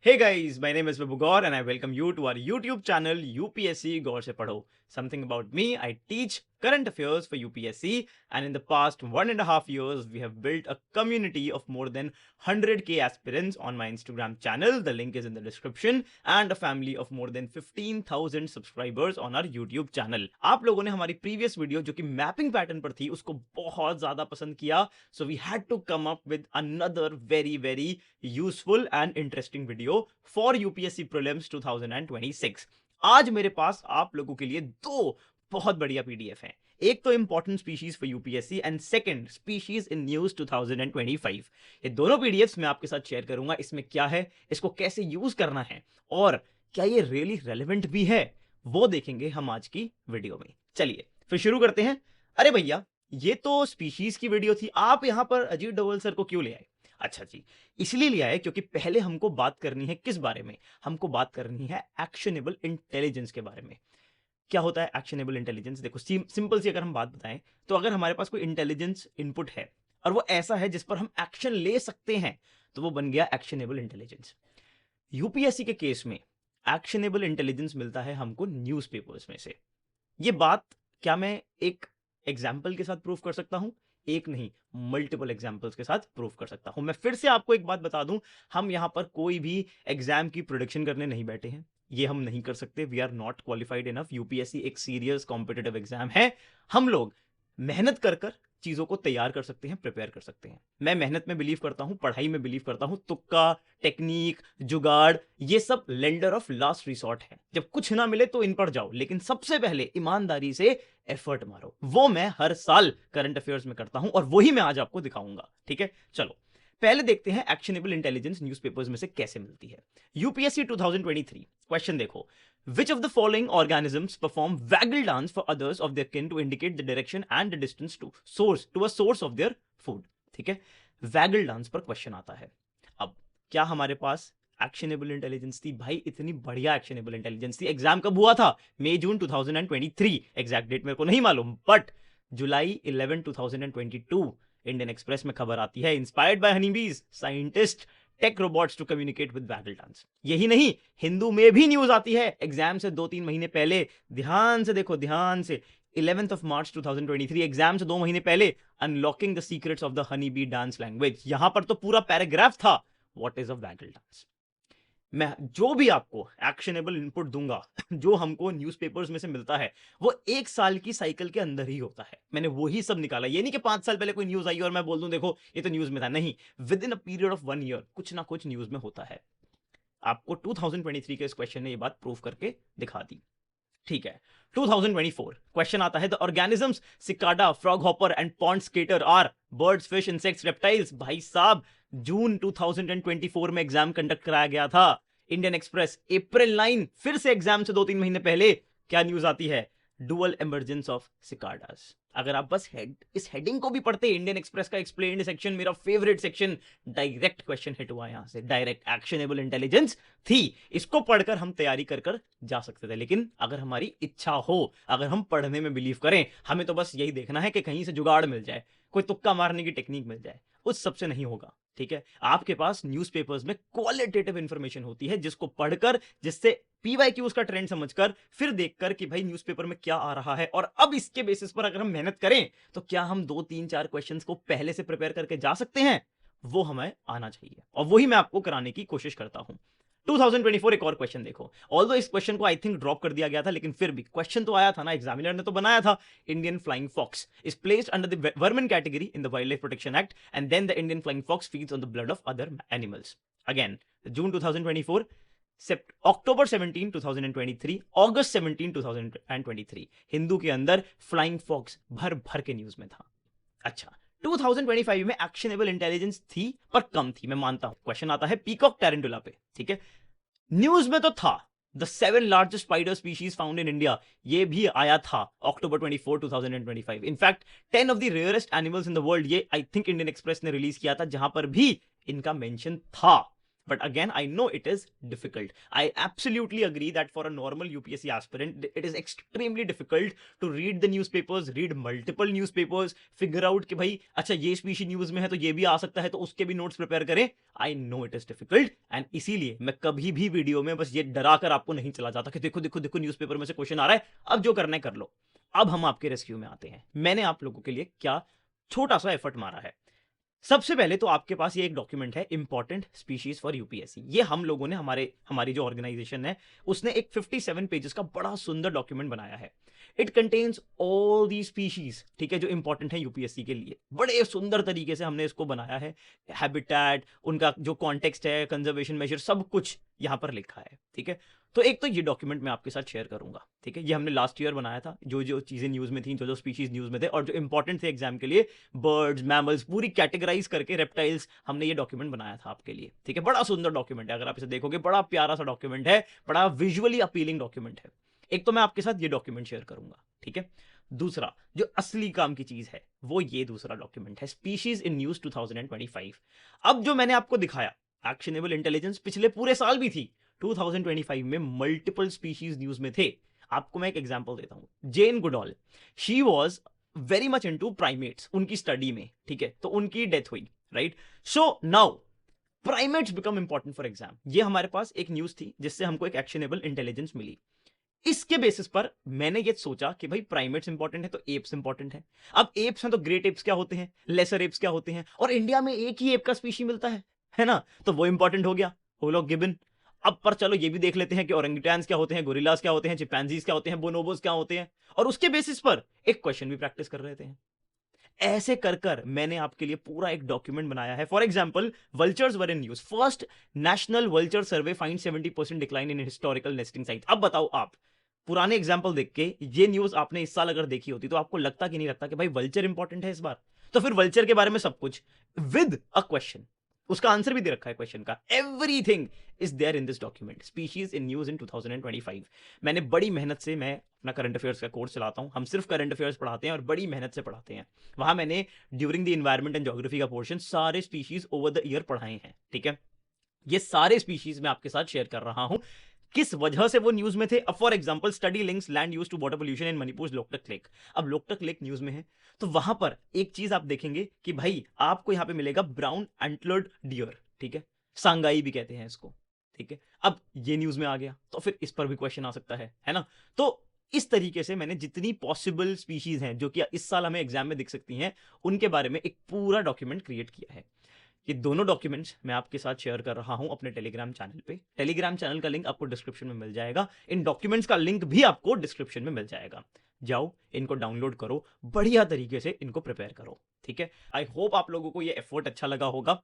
Hey guys, my name is Vibhu Gaur and I welcome you to our YouTube channel UPSC Gaur Se Padho. Something about me, I teach current affairs for UPSC, and in the past 1.5 years we have built a community of more than 100k aspirants on my Instagram channel. The link is in the description, and a family of more than 15,000 subscribers on our YouTube channel. आप लोगों ने हमारी previous video जो कि mapping pattern पर थी उसको बहुत ज्यादा पसंद किया, so we had to come up with another very useful and interesting video for UPSC prelims 2026। आज मेरे पास आप लोगों के लिए दो बहुत बढ़िया पीडीएफ हैं। एक तो important species for UPSC and second species in news 2025। ये दोनों पीडीएफ्स मैं आपके साथ शेयर करूंगा। इसमें क्या है, इसको कैसे यूज करना है और क्या ये रियली रेलेवेंट भी है, वो देखेंगे हम आज की वीडियो में। चलिए फिर शुरू करते हैं। अरे भैया, ये तो स्पीशीज की वीडियो थी, आप यहां पर अजीत डोभाल सर को क्यों ले आए? अच्छा जी, इसलिए लिया है क्योंकि पहले हमको बात करनी है किस बारे में? हमको बात करनी है एक्शनेबल इंटेलिजेंस के बारे में। क्या होता है एक्शनेबल इंटेलिजेंस? देखो सिंपल सी अगर हम बात बताएं तो अगर हमारे पास कोई इंटेलिजेंस इनपुट है और वो ऐसा है जिस पर हम एक्शन ले सकते हैं तो वो बन गया एक्शनेबल इंटेलिजेंस। यूपीएससी के केस में एक्शनेबल इंटेलिजेंस मिलता है हमको न्यूज़पेपर्स में से। ये बात क्या मैं एक एग्जाम्पल के साथ प्रूव कर सकता हूं? एक नहीं, मल्टीपल एग्जाम्पल्स के साथ प्रूव कर सकता हूं। मैं फिर से आपको एक बात बता दूं, हम यहां पर कोई भी एग्जाम की प्रोडिक्शन करने नहीं बैठे हैं। ये हम नहीं कर सकते। We are not qualified enough. UPSC एक सीरियस कॉम्पिटेटिव एग्जाम है। हम लोग मेहनत कर कर चीजों को तैयार कर सकते हैं, प्रिपेयर कर सकते हैं। मैं मेहनत में बिलीव करता हूं, पढ़ाई में बिलीव करता हूं। तुक्का, टेक्निक, जुगाड़, ये सब लेंडर ऑफ लास्ट रिसोर्ट है। जब कुछ ना मिले तो इन पर जाओ, लेकिन सबसे पहले ईमानदारी से एफर्ट मारो। वो मैं हर साल करंट अफेयर्स में करता हूं और वही मैं आज आपको दिखाऊंगा। ठीक है, चलो पहले देखते हैं एक्शनेबल इंटेलिजेंस न्यूज़पेपर्स में से कैसे मिलती है। यूपीएससी 2023 क्वेश्चन देखो, which of the following organisms perform waggle dance for others of their kin to indicate the direction and the distance to a source of their food? ठीक है, vagal dance पर question आता है। अब क्या हमारे पास actionable intelligence थी? भाई इतनी बढ़िया एक्शनेबल इंटेलिजेंस थी। एग्जाम कब हुआ था? मई जून 2023। एग्जैक्ट डेट मेरे को नहीं मालूम, बट जुलाई 11 2022 इंडियन एक्सप्रेस में खबर आती है, inspired by honeybees scientist take robots to communicate with waggle dance. यही नहीं, हिंदू में भी न्यूज आती है एग्जाम से 2-3 महीने पहले। ध्यान से देखो, ध्यान से। 11 मार्च 2023, एग्जाम से 2 महीने पहले, unlocking the secrets of the honey bee dance language. यहां पर तो पूरा पैराग्राफ था, what is a vagal dance. मैं जो भी आपको एक्शनेबल इनपुट दूंगा जो हमको न्यूज़पेपर्स में से मिलता है, वो 1 साल की साइकिल के अंदर ही होता है। मैंने वही सब निकाला। ये नहीं कि 5 साल पहले कोई न्यूज आई और मैं बोल दूं देखो ये तो न्यूज में था। नहीं, with in a period of 1 year कुछ ना कुछ न्यूज में होता है। आपको 2023 के इस क्वेश्चन ने ये बात प्रूव करके दिखा दी। ठीक है, 2024 क्वेश्चन आता है, the organisms cicada, froghopper and pond skater are birds, fish, insects, reptiles. भाई साहब, जून 2024 में एग्जाम कंडक्ट कराया गया था। इंडियन एक्सप्रेस अप्रैल 9, फिर से एग्जाम से 2-3 महीने पहले क्या न्यूज आती है? Dual emergence of cicadas. अगर आप बस इस हेडिंग को भी पढ़ते, इंडियन एक्सप्रेस का एक्सप्लेन्ड सेक्शन, मेरा favourite section, direct question hit हुआ यहां से। डायरेक्ट एक्शनेबल इंटेलिजेंस थी, इसको पढ़कर हम तैयारी कर कर जा सकते थे। लेकिन अगर हमारी इच्छा हो, अगर हम पढ़ने में बिलीव करें, हमें तो बस यही देखना है कि कहीं से जुगाड़ मिल जाए, कोई तुक्का मारने की टेक्निक मिल जाए, उस सबसे नहीं होगा। ठीक है, आपके पास न्यूज़पेपर्स में क्वालिटेटिव इंफॉर्मेशन होती है जिसको पढ़कर, जिससे पीवाईक्यूज का ट्रेंड समझकर, फिर देखकर कि भाई न्यूज़पेपर में क्या आ रहा है, और अब इसके बेसिस पर अगर हम मेहनत करें तो क्या हम 2-3-4 क्वेश्चंस को पहले से प्रिपेयर करके जा सकते हैं? वो हमें आना चाहिए और वही मैं आपको कराने की कोशिश करता हूं। 2024 एक और क्वेश्चन देखो। ऑल्दो इस क्वेश्चन को आई थिंक ड्रॉप कर दिया गया था, लेकिन फिर भी क्वेश्चन तो आया था ना, एग्जामिनर ने तो बनाया था। Indian flying fox is placed under the vermin category in the wildlife protection act, and then the Indian flying fox feeds on the blood of other animals. Again, June 2024, October 17 2023, August 17 2023, Hindu के अंदर flying fox भर भर के news में था। अच्छा, 2025 में actionable intelligence थी पर कम थी, मैं मानता हूं। क्वेश्चन आता है पीकॉक टेरेंटुला पे। ठीक है, न्यूज में तो था the 7 largest spider species found in India, ये भी आया था अक्टूबर 24 2025। In fact 10 of the rarest animals in the world, ये आई थिंक इंडियन एक्सप्रेस ने रिलीज किया था, जहां पर भी इनका मेंशन था। But again, I know it is difficult. I absolutely agree that for a normal UPSC aspirant, it is extremely difficult to read the newspapers, read multiple newspapers, figure out कि भाई अच्छा ये स्पीशी न्यूज में है तो ये भी आ सकता है तो उसके भी नोट्स प्रिपेयर करें. I know it is difficult and इसीलिए मैं कभी भी वीडियो में बस ये डरा कर आपको नहीं चला जाता कि देखो देखो देखो न्यूज़पेपर में से क्वेश्चन आ रहा है, अब जो करना है कर लो. अब हम आपके रेस्क्यू में आते हैं. मैंने आप लोगों के लिए क्या छोटा सा एफर्ट मारा है. सबसे पहले तो आपके पास ये एक डॉक्यूमेंट है, इंपॉर्टेंट स्पीशीज फॉर यूपीएससी. ये हम लोगों ने हमारी जो ऑर्गेनाइजेशन है उसने एक 57 पेजेस का बड़ा सुंदर डॉक्यूमेंट बनाया है. It contains all the species, ठीक है, जो इंपॉर्टेंट है यूपीएससी के लिए. बड़े सुंदर तरीके से हमने इसको बनाया है. हैबिटेट, उनका जो कॉन्टेक्स्ट है, कंजर्वेशन मेजर, सब कुछ यहां पर लिखा है. ठीक है, तो एक तो ये डॉक्यूमेंट मैं आपके साथ शेयर करूंगा. ठीक है, ये हमने लास्ट ईयर बनाया था. जो जो चीजें न्यूज में थी, जो जो स्पीशीज न्यूज में थे और जो इंपॉर्टेंट थे एग्जाम के लिए, बर्ड्स, मैमल्स, पूरी कैटेगराइज करके, रेप्टाइल्स, हमने ये डॉक्यूमेंट बनाया था आपके लिए. ठीक है, बड़ा सुंदर डॉक्यूमेंट है. अगर आप इसे देखोगे, बड़ा प्यारा सा डॉक्यूमेंट है, बड़ा विजुअली अपीलिंग डॉक्यूमेंट है. एक तो मैं आपके साथ ये डॉक्यूमेंट शेयर करूंगा. ठीक है, दूसरा जो असली काम की चीज है वो ये दूसरा डॉक्यूमेंट है, स्पीशीज इन न्यूज 2025. अब जो मैंने आपको दिखाया एक्शनेबल इंटेलिजेंस पिछले पूरे साल भी थी. 2025 में मल्टीपल स्पीशीज न्यूज में थे. आपको मैं एक एग्जांपल देता हूं. Jane Goodall, she was very much into primates, उनकी स्टडी में. ठीक है, तो उनकी डेथ हुई, right. So now primates become important for exam. ये हमारे पास एक न्यूज थी जिससे हमको एक एक्शनेबल इंटेलिजेंस मिली. इसके बेसिस पर मैंने ये सोचा कि भाई प्राइमेट्स इंपॉर्टेंट है तो एप्स इंपॉर्टेंट है. अब एप्स हैं तो ग्रेट एप्स क्या होते हैं, लेसर एप्स क्या होते हैं, और इंडिया में एक ही एप का स्पीशी मिलता है ना, तो वो इंपॉर्टेंट हो गया, होलो गिबन. अब पर चलो ये भी देख लेते हैं कि ओरंगुटैन्स क्या होते हैं, गोरिल्लास क्या होते हैं, चिंपैंजीज क्या होते हैं, बोनोबोस क्या होते हैं, और उसके बेसिस पर एक क्वेश्चन भी प्रैक्टिस कर रहे थे. ऐसे कर कर मैंने आपके लिए पूरा एक डॉक्यूमेंट बनाया है. For example, vultures were in news. First national vulture survey find 70% decline in historical nesting site. अब बताओ आप, पुराने एग्जांपल देख के ये न्यूज आपने इस साल अगर देखी होती तो आपको लगता कि नहीं लगता कि भाई वल्चर इंपॉर्टेंट है इस बार. तो फिर वल्चर के बारे में सब कुछ विद अ क्वेश्चन, उसका आंसर भी दे रखा है क्वेश्चन का. Everything is there in this document, species in news in 2025. मैंने बड़ी मेहनत से, मैं अपना करंट अफेयर्स का कोर्स चलाता हूं, हम सिर्फ करंट अफेयर्स पढ़ाते हैं और बड़ी मेहनत से पढ़ाते हैं. वहां मैंने during the environment and geography का पोर्शन सारे स्पीशीज ओवर द ईयर पढ़ाए हैं. ठीक है, ये सारे स्पीशीज मैं आपके साथ शेयर कर रहा हूं, किस वजह से वो न्यूज में थे. अब for example, study links land use to water pollution in Manipur Loktak lake. अब लोकटक लेक न्यूज में है तो वहां पर एक चीज आप देखेंगे कि भाई आपको यहां पे मिलेगा ब्राउन एंटलर्ड डियर. ठीक है, सांगाई भी कहते हैं इसको. ठीक है, अब ये न्यूज में आ गया तो फिर इस पर भी क्वेश्चन आ सकता है ना. तो इस तरीके से मैंने जितनी पॉसिबल स्पीशीज हैं जो कि इस साल हमें एग्जाम में दिख सकती हैं, उनके बारे में एक पूरा डॉक्यूमेंट क्रिएट किया है. ये दोनों डॉक्यूमेंट्स मैं आपके साथ शेयर कर रहा हूं अपने टेलीग्राम चैनल पे. टेलीग्राम चैनल का लिंक आपको डिस्क्रिप्शन में मिल जाएगा. इन डॉक्यूमेंट्स का लिंक भी आपको डिस्क्रिप्शन में मिल जाएगा. जाओ, इनको डाउनलोड करो, बढ़िया तरीके से इनको प्रिपेयर करो. ठीक है, आई होप आप लोगों को ये एफर्ट अच्छा लगा होगा.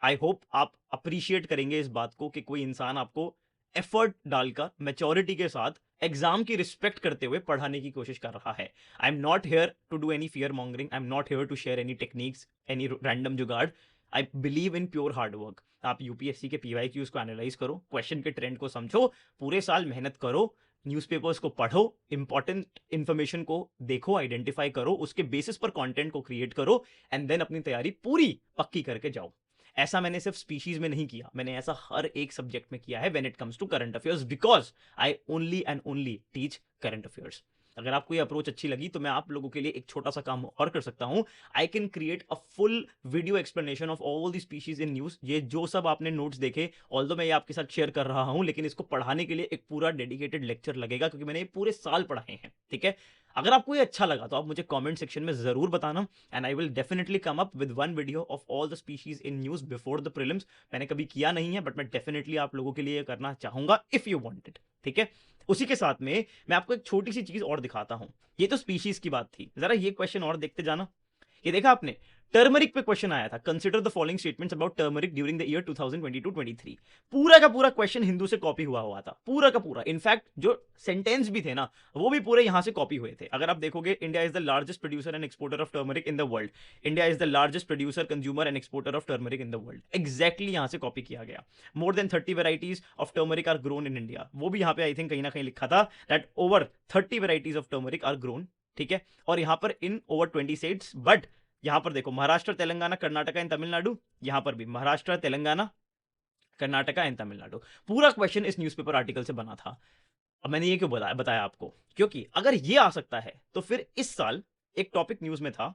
आई होप आप अप्रिशिएट करेंगे इस बात को कि कोई इंसान आपको एफर्ट डालकर मैच्योरिटी के साथ एग्जाम की रिस्पेक्ट करते हुए पढ़ाने की कोशिश कर रहा है. I am not here to do any fear mongering, I am not here to share any techniques, any random jugaad. I believe in pure hard work. आप यूपीएससी के पीवाईक्यूज को एनालाइज करो, क्वेश्चन के ट्रेंड को समझो, पूरे साल मेहनत करो, न्यूज़पेपर्स को पढ़ो, इंपॉर्टेंट इंफॉर्मेशन को देखो, आइडेंटिफाई करो, उसके बेसिस पर कंटेंट को क्रिएट करो एंड देन अपनी तैयारी पूरी पक्की करके जाओ. ऐसा मैंने सिर्फ स्पीशीज में नहीं किया, मैंने ऐसा हर एक सब्जेक्ट में किया है when it comes to current affairs, because I only and only teach current affairs. अगर आपको ये अप्रोच अच्छी लगी तो मैं आप लोगों के लिए एक छोटा सा काम और कर सकता हूं. I can create a full video explanation of all the species in news. ये जो सब आपने नोट्स देखे, ऑल्दो मैं ये आपके साथ शेयर कर रहा हूं, लेकिन इसको पढ़ाने के लिए एक पूरा डेडिकेटेड लेक्चर लगेगा क्योंकि मैंने ये पूरे साल पढ़ाए हैं. ठीक है, अगर आपको ये अच्छा लगा तो आप मुझे कमेंट सेक्शन में जरूर बताना and I will definitely come up with one video of all the species in news before the prelims. मैंने कभी किया नहीं है बट मैं डेफिनेटली आप लोगों के लिए करना चाहूंगा इफ यू वांट इट. ठीक है, उसी के साथ में मैं आपको एक छोटी सी चीज और दिखाता हूं. ये तो स्पीशीज की बात थी, जरा ये क्वेश्चन और देखते जाना. ये देखा आपने, टर्मरिक पे क्वेश्चन आया था. Consider the following statements about turmeric during the year 2022-23. पूरा का पूरा क्वेश्चन हिंदू से कॉपी हुआ था, पूरा का पूरा. इनफैक्ट जो सेंटेंस भी थे ना, वो भी पूरे यहां से कॉपी हुए थे. अगर आप देखोगे, India is the largest producer and exporter of turmeric in the world. India is the largest producer, consumer and exporter of turmeric in the world. Exactly यहां से कॉपी किया गया. More than 30 varieties of turmeric are grown in India. वो भी यहां पे I think कहीं ना कहीं लिखा था that over 30 varieties of turmeric are grown. ठीक है, और यहां पर इन ओवर 20 स्टेट्स. बट यहां पर देखो, महाराष्ट्र, तेलंगाना, कर्नाटका एंड तमिलनाडु. यहां पर भी महाराष्ट्र, तेलंगाना, कर्नाटका एंड तमिलनाडु। पूरा क्वेश्चन इस न्यूज़पेपर आर्टिकल से बना था। अब मैंने ये क्यों बताया आपको, क्योंकि अगर ये आ सकता है तो फिर इस साल एक टॉपिक न्यूज में था,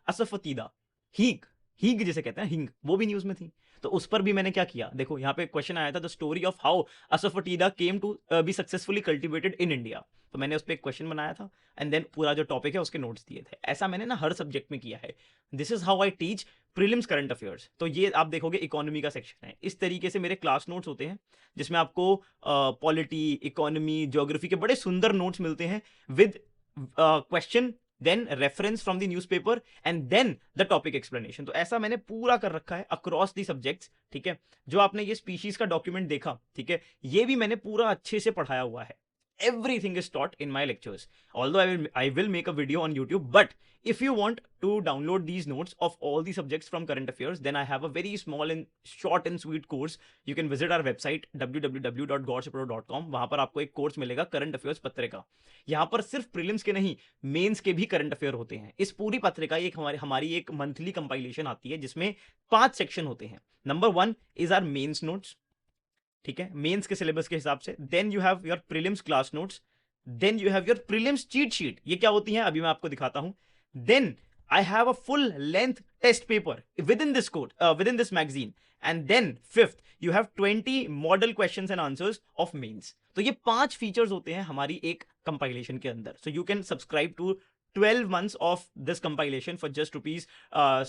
असफतीदा, हीग, हीग जिसे कहते हैं हिंग, वो भी न्यूज में थी। तो उस पर भी मैंने क्या किया, देखो यहाँ पे क्वेश्चन आया था, the story of how asafoetida came to be successfully cultivated in India. तो मैंने उस पर एक क्वेश्चन बनाया था एंड देन पूरा जो टॉपिक है उसके नोट्स दिए थे। ऐसा मैंने ना हर सब्जेक्ट में किया है। This is how I teach prelims current affairs. तो ये आप देखोगे इकोनॉमी का सेक्शन है, इस तरीके से मेरे क्लास नोट्स होते हैं जिसमें आपको पॉलिटी, इकोनॉमी, ज्योग्राफी के बड़े सुंदर नोट्स मिलते हैं with question, then reference from the newspaper and then the topic explanation. तो ऐसा मैंने पूरा कर रखा है अक्रॉस दी सब्जेक्ट्स, ठीक है। जो आपने ये स्पीशीज का डॉक्यूमेंट देखा, ठीक है, ये भी मैंने पूरा अच्छे से पढ़ाया हुआ है। Everything is taught in my lectures. Although I will make a video on YouTube, but if you want to download these notes of all the subjects from current affairs, then I have a very small and short and sweet course. You can visit our website www.godsepro.com. वहां पर आपको एक course मिलेगा current affairs पत्रिका। यहाँ पर सिर्फ prelims के नहीं, मेंस के भी करंट अफेयर होते हैं। इस पूरी पत्रिका एक हमारी एक मंथली कंपाइलेशन आती है जिसमें 5 सेक्शन होते हैं। Number 1 is are mains notes, ठीक है, मेंस के सिलेबस के हिसाब से। Then you have your prelims class notes, then you have your prelims cheat sheet. ये क्या होती है अभी मैं आपको दिखाता हूं। Then I have a full length test paper within this code, within this magazine. And then fifth you have 20 model questions and answers of mains. तो ये 5 फीचर्स होते हैं हमारी एक कंपाइलेशन के अंदर। So you can subscribe to 12 months of this compilation for just rupees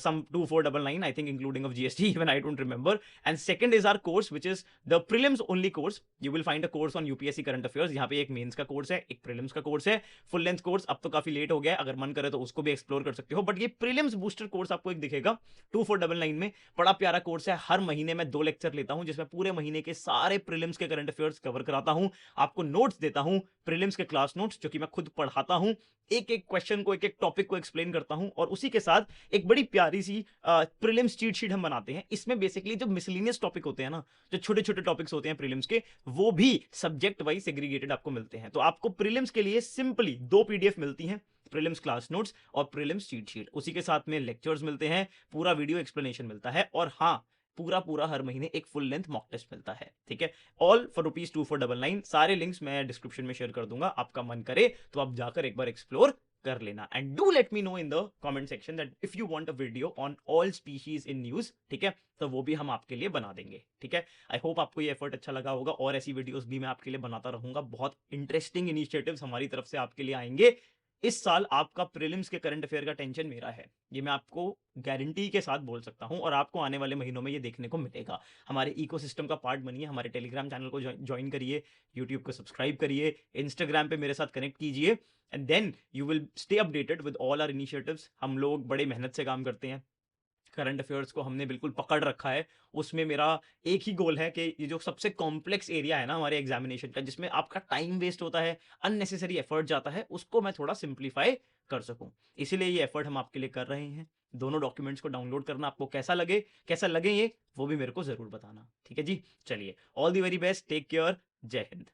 some 2499, I think, including of GST, even I don't remember. And second is our course, which is the prelims only course. You will find a course on UPSC current affairs. यहाँ पे एक mains का course है, एक prelims का course है, full length course. अब तो काफी लेट हो गया है, अगर मन करे तो उसको भी एक्सप्लोर कर सकते हो, बट ये प्रीलिम्स बूस्टर कोर्स आपको एक दिखेगा 2499 में। बड़ा प्यारा कोर्स है। हर महीने में 2 लेक्चर लेता हूं जिसमें पूरे महीने के सारे प्रीलिम्स के करंट अफेयर्स कवर कराता हूं, आपको नोट्स देता हूं, प्रीलिम्स के क्लास नोट्स जो कि मैं खुद पढ़ाता हूं, एक एक क्वेश्चन को, एक एक टॉपिक को एक्सप्लेन करता हूं, और उसी के साथ एक बड़ी प्यारी सी प्रीलिम्स चीट शीट हम बनाते हैं। इसमें बेसिकली जो मिसलिनियस टॉपिक होते हैं ना, जो छोटे छोटे टॉपिक्स होते हैं प्रीलिम्स के, वो भी सब्जेक्ट वाइज सेग्रीगेटेड आपको मिलते हैं। तो आपको प्रीलिम्स के लिए सिंपली 2 पीडीएफ मिलती हैं, प्रीलिम्स क्लास नोट्स और प्रीलिम्स चीट शीट। उसी के साथ में लेक्चर्स मिलते हैं, पूरा वीडियो एक्सप्लेनेशन मिलता है, और हाँ, पूरा हर महीने एक फुल लेंथ मॉक टेस्ट मिलता है, ठीक है। All for ₹2499। सारे लिंक्स मैं डिस्क्रिप्शन में शेयर कर दूंगा, आपका मन करे तो आप जाकर एक बार एक्सप्लोर कर लेना। And do let me know in the comment section that if you want a video on all species in news, ठीक है, तो वो भी हम आपके लिए बना देंगे, ठीक है। आई होप आपको ये एफर्ट अच्छा लगा होगा, और ऐसी वीडियोस भी मैं आपके लिए बनाता रहूंगा। बहुत इंटरेस्टिंग इनिशिएटिव्स हमारी तरफ से आपके लिए आएंगे। इस साल आपका प्रीलिम्स के करंट अफेयर का टेंशन मेरा है, ये मैं आपको गारंटी के साथ बोल सकता हूं, और आपको आने वाले महीनों में ये देखने को मिलेगा। हमारे इकोसिस्टम का पार्ट बनिए, हमारे टेलीग्राम चैनल को ज्वाइन करिए, यूट्यूब को सब्सक्राइब करिए, इंस्टाग्राम पे मेरे साथ कनेक्ट कीजिए, and then you will stay updated with all our initiatives. हम लोग बड़े मेहनत से काम करते हैं, करंट अफेयर्स को हमने बिल्कुल पकड़ रखा है। उसमें मेरा एक ही गोल है कि ये जो सबसे कॉम्प्लेक्स एरिया है ना हमारे एग्जामिनेशन का, जिसमें आपका टाइम वेस्ट होता है, अननेसेसरी एफर्ट जाता है, उसको मैं थोड़ा सिंप्लीफाई कर सकूं। इसीलिए ये एफर्ट हम आपके लिए कर रहे हैं। दोनों डॉक्यूमेंट्स को डाउनलोड करना आपको कैसा लगे ये वो भी मेरे को जरूर बताना, ठीक है जी। चलिए, all the very best, take care, जय हिंद।